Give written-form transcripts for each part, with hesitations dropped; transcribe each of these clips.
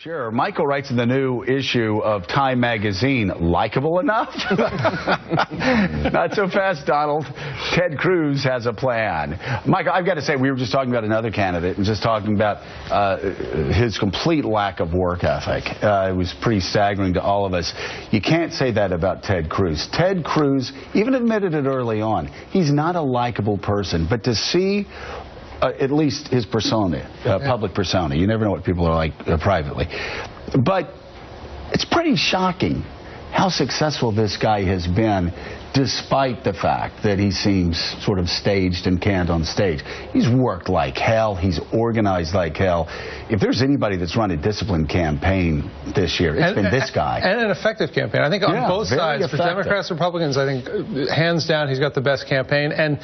Scherer, Michael writes in the new issue of Time magazine, likable enough? Not so fast, Donald. Ted Cruz has a plan. Michael, I've got to say, we were just talking about another candidate and just talking about his complete lack of work ethic. It was pretty staggering to all of us. You can't say that about Ted Cruz. Ted Cruz even admitted it early on. He's not a likable person, but to see at least his persona, public persona. You never know what people are like privately. But it's pretty shocking how successful this guy has been, despite the fact that he seems sort of staged and canned on stage. He's worked like hell. He's organized like hell. If there's anybody that's run a disciplined campaign this year, it's been this guy. And an effective campaign. I think on both sides, effective. For Democrats and Republicans, I think hands down he's got the best campaign. And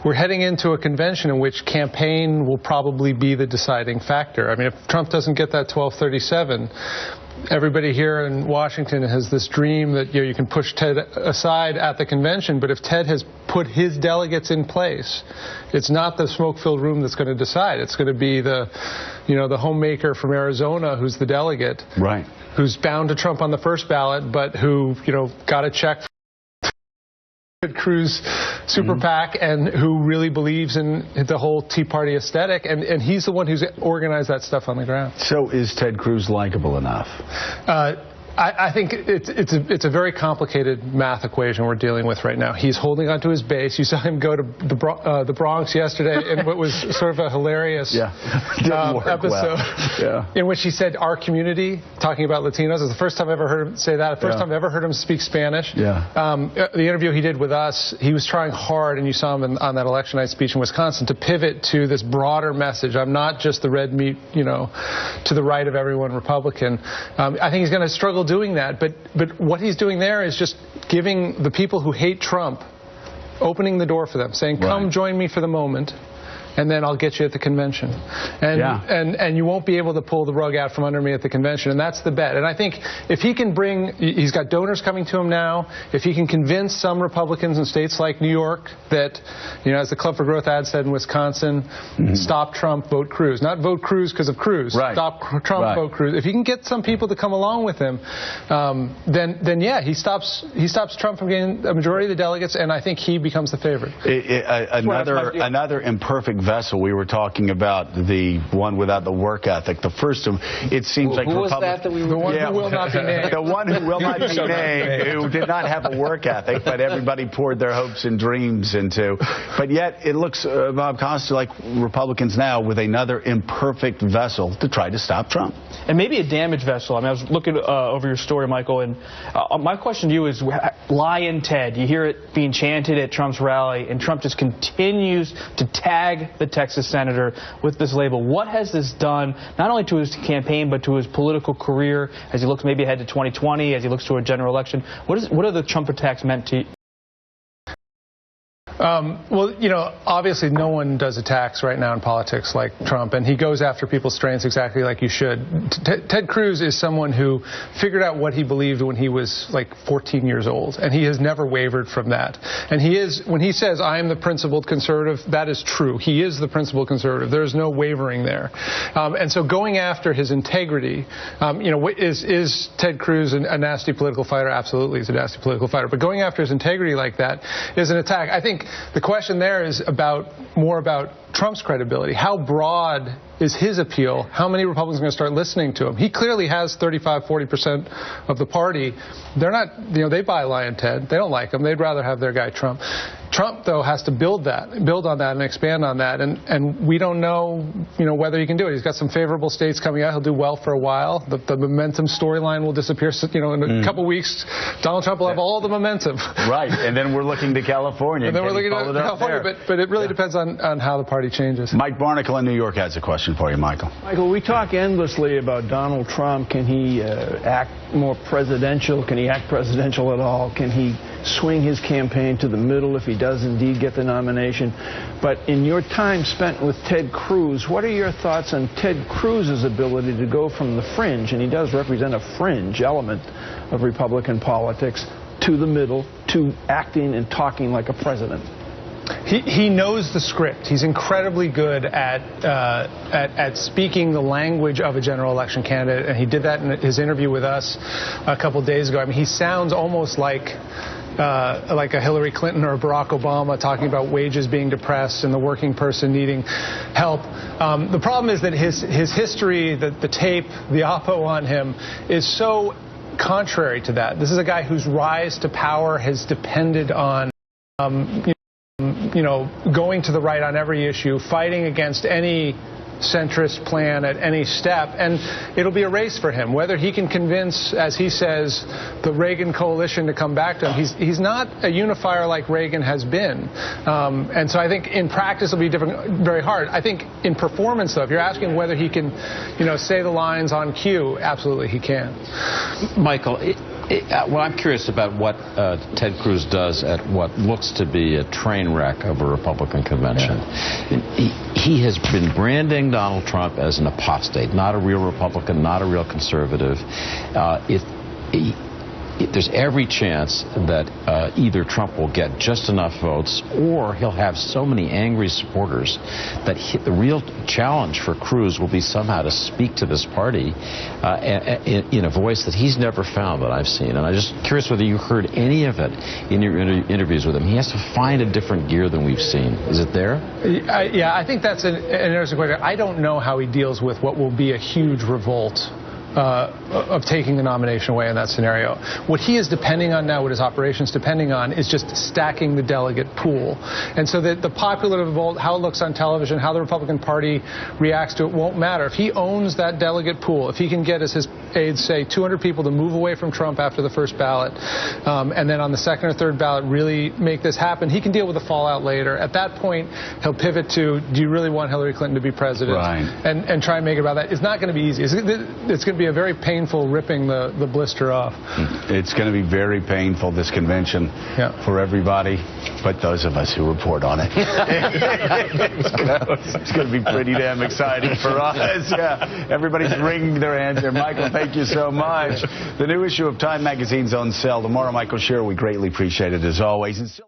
we're heading into a convention in which campaign will probably be the deciding factor. I mean, if Trump doesn't get that 1237, everybody here in Washington has this dream that you can push Ted aside at the convention, but if Ted has put his delegates in place, it's not the smoke-filled room that's going to decide. It's going to be the homemaker from Arizona who's the delegate, right? Who's bound to Trump on the first ballot, but who got a check from Cruz super PAC and who really believes in the whole Tea Party aesthetic, and he's the one who's organized that stuff on the ground. So is Ted Cruz likable enough? I think it's a very complicated math equation we're dealing with right now. He's holding on to his base. You saw him go to the Bronx yesterday in what was sort of a hilarious episode in which he said "our community," talking about Latinos. It's the first time I ever heard him say that. The first time I ever heard him speak Spanish. The interview he did with us, he was trying hard, and you saw him on that election night speech in Wisconsin, to pivot to this broader message. I'm not just the red meat, to the right of everyone Republican. I think he's going to struggle doing that, but what he's doing there is just giving the people who hate Trump, opening the door for them, saying, come join me for the moment, and then I'll get you at the convention. And you won't be able to pull the rug out from under me at the convention, and that's the bet. And I think if he can he's got donors coming to him now, if he can convince some Republicans in states like New York that, as the Club for Growth ad said in Wisconsin, stop Trump, vote Cruz. Not vote Cruz because of Cruz. Stop Trump, vote Cruz. If he can get some people to come along with him, then yeah, he stops Trump from getting a majority of the delegates, and I think he becomes the favorite. Another imperfect vessel. We were talking about the one without the work ethic. The first of it seems like who was that we were the one who will not be named. The one who will not be named, who did not have a work ethic, but everybody poured their hopes and dreams into. But yet it looks, Bob Costa, like Republicans now with another imperfect vessel to try to stop Trump. And maybe a damaged vessel. I mean, I was looking over your story, Michael, and my question to you is, Lion Ted, you hear it being chanted at Trump's rally, and Trump just continues to tag the Texas senator with this label. What has this done, not only to his campaign, but to his political career as he looks maybe ahead to 2020, as he looks to a general election? What are the Trump attacks meant to you? Well, obviously no one does attacks right now in politics like Trump, and he goes after people's strengths exactly like you should. Ted Cruz is someone who figured out what he believed when he was like 14 years old, and he has never wavered from that. And when he says, I am the principled conservative, that is true. He is the principled conservative. There's no wavering there. And so going after his integrity, is Ted Cruz a nasty political fighter? Absolutely, he's a nasty political fighter. But going after his integrity like that is an attack. I think the question there is more about Trump's credibility. How broad is his appeal? How many Republicans are going to start listening to him? He clearly has 35–40% of the party. They're not, they buy Lion Ted. They don't like him. They'd rather have their guy Trump. Trump, though, has to build on that and expand on that. And we don't know, whether he can do it. He's got some favorable states coming out. He'll do well for a while. The momentum storyline will disappear. In a couple weeks, Donald Trump will have all the momentum. Right. And then we're looking to California. And then we're looking to California. But it really depends on how the party changes. Mike Barnacle in New York has a question for you, Michael. Michael, we talk endlessly about Donald Trump. Can he act more presidential? Can he act presidential at all? Can he swing his campaign to the middle if he does indeed get the nomination? But in your time spent with Ted Cruz, what are your thoughts on Ted Cruz's ability to go from the fringe, and he does represent a fringe element of Republican politics, to the middle, to acting and talking like a president? he knows the script. He's incredibly good at speaking the language of a general election candidate, and he did that in his interview with us a couple days ago. I mean, he sounds almost like a Hillary Clinton or a Barack Obama talking about wages being depressed and the working person needing help. The problem is that his history, the tape, the oppo on him is so contrary to that. This is a guy whose rise to power has depended on going to the right on every issue, fighting against any centrist plan at any step, and it'll be a race for him. Whether he can convince, as he says, the Reagan coalition to come back to him, he's not a unifier like Reagan has been. And so I think in practice it'll be very hard. I think in performance, though, if you're asking whether he can, say the lines on cue, absolutely he can. Michael, well, I'm curious about what Ted Cruz does at what looks to be a train wreck of a Republican convention. Yeah. He has been branding Donald Trump as an apostate, not a real Republican, not a real conservative. There's every chance that either Trump will get just enough votes, or he'll have so many angry supporters that the real challenge for Cruz will be somehow to speak to this party in a voice that he's never found, that I've seen. And I'm just curious whether you heard any of it in your interviews with him. He has to find a different gear than we've seen. Is it there? Yeah, I think that's an interesting question. I don't know how he deals with what will be a huge revolt of taking the nomination away in that scenario. What he is depending on now, what his operation's depending on, is just stacking the delegate pool. And so that the popular vote, how it looks on television, how the Republican Party reacts to it won't matter. If he owns that delegate pool, if he can get, as his aides say, 200 people to move away from Trump after the first ballot, and then on the second or third ballot really make this happen, he can deal with the fallout later. At that point, he'll pivot to, do you really want Hillary Clinton to be president? Right. And try and make it about that. It's not going to be easy. It's going to be a very painful ripping the blister off. It's going to be very painful, this convention, for everybody but those of us who report on it. It's going to be pretty damn exciting for us. Yeah, everybody's wringing their hands here. Michael, thank you so much. The new issue of Time magazine's on sale tomorrow. Michael Scherer, we greatly appreciate it as always.